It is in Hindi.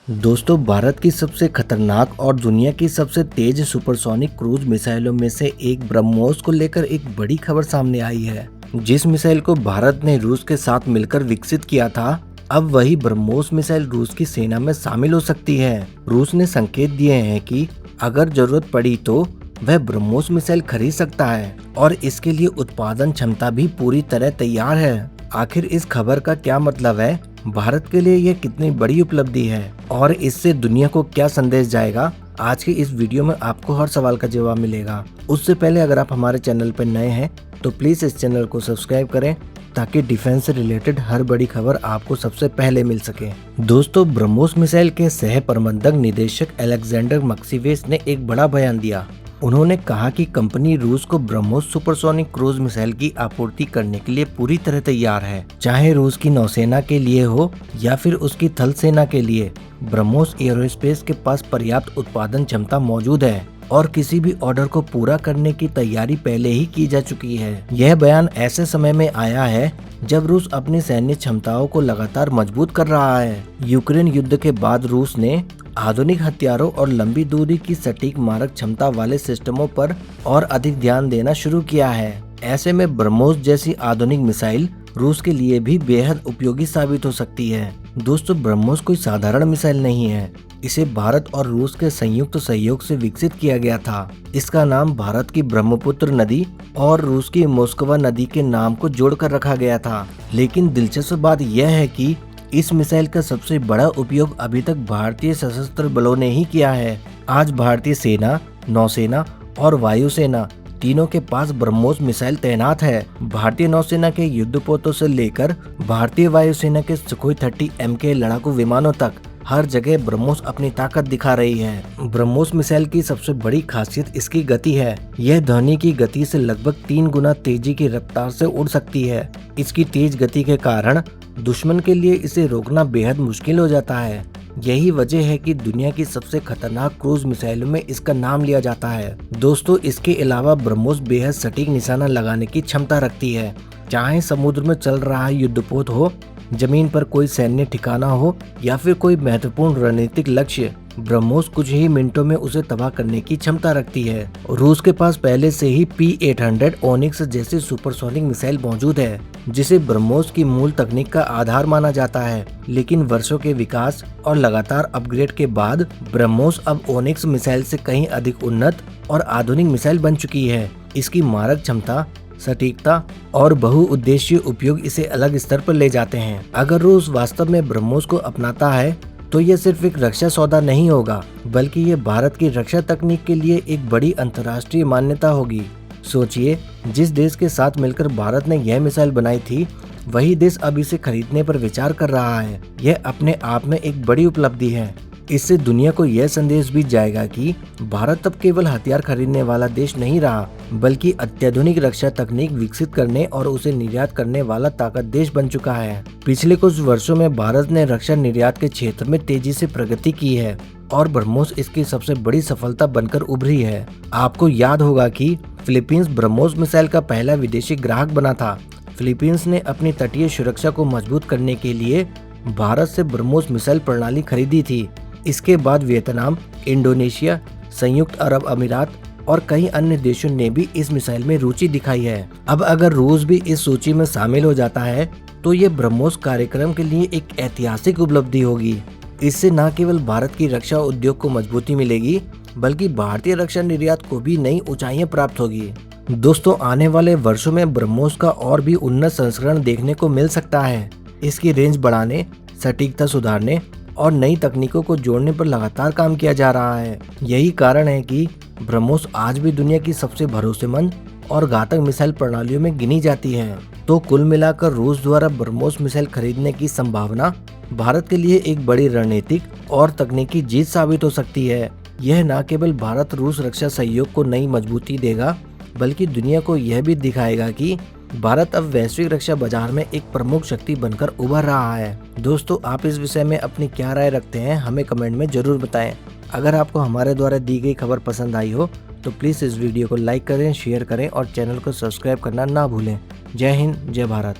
दोस्तों, भारत की सबसे खतरनाक और दुनिया की सबसे तेज सुपरसोनिक क्रूज मिसाइलों में से एक ब्रह्मोस को लेकर एक बड़ी खबर सामने आई है। जिस मिसाइल को भारत ने रूस के साथ मिलकर विकसित किया था, अब वही ब्रह्मोस मिसाइल रूस की सेना में शामिल हो सकती है। रूस ने संकेत दिए हैं कि अगर जरूरत पड़ी तो वह ब्रह्मोस मिसाइल खरीद सकता है और इसके लिए उत्पादन क्षमता भी पूरी तरह तैयार है। आखिर इस खबर का क्या मतलब है, भारत के लिए यह कितनी बड़ी उपलब्धि है और इससे दुनिया को क्या संदेश जाएगा, आज की इस वीडियो में आपको हर सवाल का जवाब मिलेगा। उससे पहले अगर आप हमारे चैनल पर नए हैं तो प्लीज इस चैनल को सब्सक्राइब करें ताकि डिफेंस से रिलेटेड हर बड़ी खबर आपको सबसे पहले मिल सके। दोस्तों, ब्रह्मोस मिसाइल के सह प्रबंधक निदेशक अलेक्जेंडर मक्सिवेस ने एक बड़ा बयान दिया। उन्होंने कहा कि कंपनी रूस को ब्रह्मोस सुपरसोनिक क्रूज मिसाइल की आपूर्ति करने के लिए पूरी तरह तैयार है, चाहे रूस की नौसेना के लिए हो या फिर उसकी थल सेना के लिए। ब्रह्मोस एरोस्पेस के पास पर्याप्त उत्पादन क्षमता मौजूद है और किसी भी ऑर्डर को पूरा करने की तैयारी पहले ही की जा चुकी है। यह बयान ऐसे समय में आया है जब रूस अपनी सैन्य क्षमताओं को लगातार मजबूत कर रहा है। यूक्रेन युद्ध के बाद रूस ने आधुनिक हथियारों और लंबी दूरी की सटीक मारक क्षमता वाले सिस्टमों पर और अधिक ध्यान देना शुरू किया है। ऐसे में ब्रह्मोस जैसी आधुनिक मिसाइल रूस के लिए भी बेहद उपयोगी साबित हो सकती है। दोस्तों, ब्रह्मोस कोई साधारण मिसाइल नहीं है। इसे भारत और रूस के संयुक्त सहयोग से विकसित किया गया था। इसका नाम भारत की ब्रह्मपुत्र नदी और रूस की मोस्कवा नदी के नाम को जोड़कर रखा गया था। लेकिन दिलचस्प बात यह है कि इस मिसाइल का सबसे बड़ा उपयोग अभी तक भारतीय सशस्त्र बलों ने ही किया है। आज भारतीय सेना, नौसेना और वायुसेना तीनों के पास ब्रह्मोस मिसाइल तैनात है। भारतीय नौसेना के युद्धपोतों से लेकर भारतीय वायुसेना के सुखोई 30 MK लड़ाकू विमानों तक हर जगह ब्रह्मोस अपनी ताकत दिखा रही है। ब्रह्मोस मिसाइल की सबसे बड़ी खासियत इसकी गति है। यह ध्वनि की गति से लगभग 3 गुना तेजी की रफ्तार से उड़ सकती है। इसकी तेज गति के कारण दुश्मन के लिए इसे रोकना बेहद मुश्किल हो जाता है। यही वजह है कि दुनिया की सबसे खतरनाक क्रूज मिसाइलों में इसका नाम लिया जाता है। दोस्तों, इसके अलावा ब्रह्मोस बेहद सटीक निशाना लगाने की क्षमता रखती है। चाहे समुद्र में चल रहा युद्धपोत हो, जमीन पर कोई सैन्य ठिकाना हो या फिर कोई महत्वपूर्ण रणनीतिक लक्ष्य, ब्रह्मोस कुछ ही मिनटों में उसे तबाह करने की क्षमता रखती है। रूस के पास पहले से ही P-800 ओनिक्स जैसी सुपरसोनिक मिसाइल मौजूद है, जिसे ब्रह्मोस की मूल तकनीक का आधार माना जाता है। लेकिन वर्षों के विकास और लगातार अपग्रेड के बाद ब्रह्मोस अब ओनिक्स मिसाइल से कहीं अधिक उन्नत और आधुनिक मिसाइल बन चुकी है। इसकी मारक क्षमता, सटीकता और बहुउद्देशीय उपयोग इसे अलग स्तर पर ले जाते हैं। अगर रूस वास्तव में ब्रह्मोस को अपनाता है तो यह सिर्फ एक रक्षा सौदा नहीं होगा, बल्कि ये भारत की रक्षा तकनीक के लिए एक बड़ी अंतर्राष्ट्रीय मान्यता होगी। सोचिए, जिस देश के साथ मिलकर भारत ने यह मिसाइल बनाई थी, वही देश अब इसे खरीदने पर विचार कर रहा है। यह अपने आप में एक बड़ी उपलब्धि है। इससे दुनिया को यह संदेश भी जाएगा कि भारत अब केवल हथियार खरीदने वाला देश नहीं रहा, बल्कि अत्याधुनिक रक्षा तकनीक विकसित करने और उसे निर्यात करने वाला ताकत देश बन चुका है। पिछले कुछ वर्षों में भारत ने रक्षा निर्यात के क्षेत्र में तेजी से प्रगति की है और ब्रह्मोस इसकी सबसे बड़ी सफलता बनकर उभरी है। आपको याद होगा कि फिलीपींस ब्रह्मोस मिसाइल का पहला विदेशी ग्राहक बना था। फिलीपींस ने अपनी तटीय सुरक्षा को मजबूत करने के लिए भारत से ब्रह्मोस मिसाइल प्रणाली खरीदी थी। इसके बाद वियतनाम, इंडोनेशिया, संयुक्त अरब अमीरात और कई अन्य देशों ने भी इस मिसाइल में रुचि दिखाई है। अब अगर रूस भी इस सूची में शामिल हो जाता है तो ये ब्रह्मोस कार्यक्रम के लिए एक ऐतिहासिक उपलब्धि होगी। इससे न केवल भारत की रक्षा उद्योग को मजबूती मिलेगी, बल्कि भारतीय रक्षा निर्यात को भी नई ऊंचाइयां प्राप्त होगी। दोस्तों, आने वाले वर्षों में ब्रह्मोस का और भी उन्नत संस्करण देखने को मिल सकता है। इसकी रेंज बढ़ाने, सटीकता सुधारने और नई तकनीकों को जोड़ने पर लगातार काम किया जा रहा है। यही कारण है कि ब्रह्मोस आज भी दुनिया की सबसे भरोसेमंद और घातक मिसाइल प्रणालियों में गिनी जाती है। तो कुल मिलाकर रूस द्वारा ब्रह्मोस मिसाइल खरीदने की संभावना भारत के लिए एक बड़ी रणनीतिक और तकनीकी जीत साबित हो सकती है। यह न केवल भारत रूस रक्षा सहयोग को नई मजबूती देगा, बल्कि दुनिया को यह भी दिखाएगा कि भारत अब वैश्विक रक्षा बाजार में एक प्रमुख शक्ति बनकर उभर रहा है। दोस्तों, आप इस विषय में अपनी क्या राय रखते हैं, हमें कमेंट में जरूर बताएं। अगर आपको हमारे द्वारा दी गई खबर पसंद आई हो तो प्लीज़ इस वीडियो को लाइक करें, शेयर करें और चैनल को सब्सक्राइब करना ना भूलें। जय हिंद, जय भारत।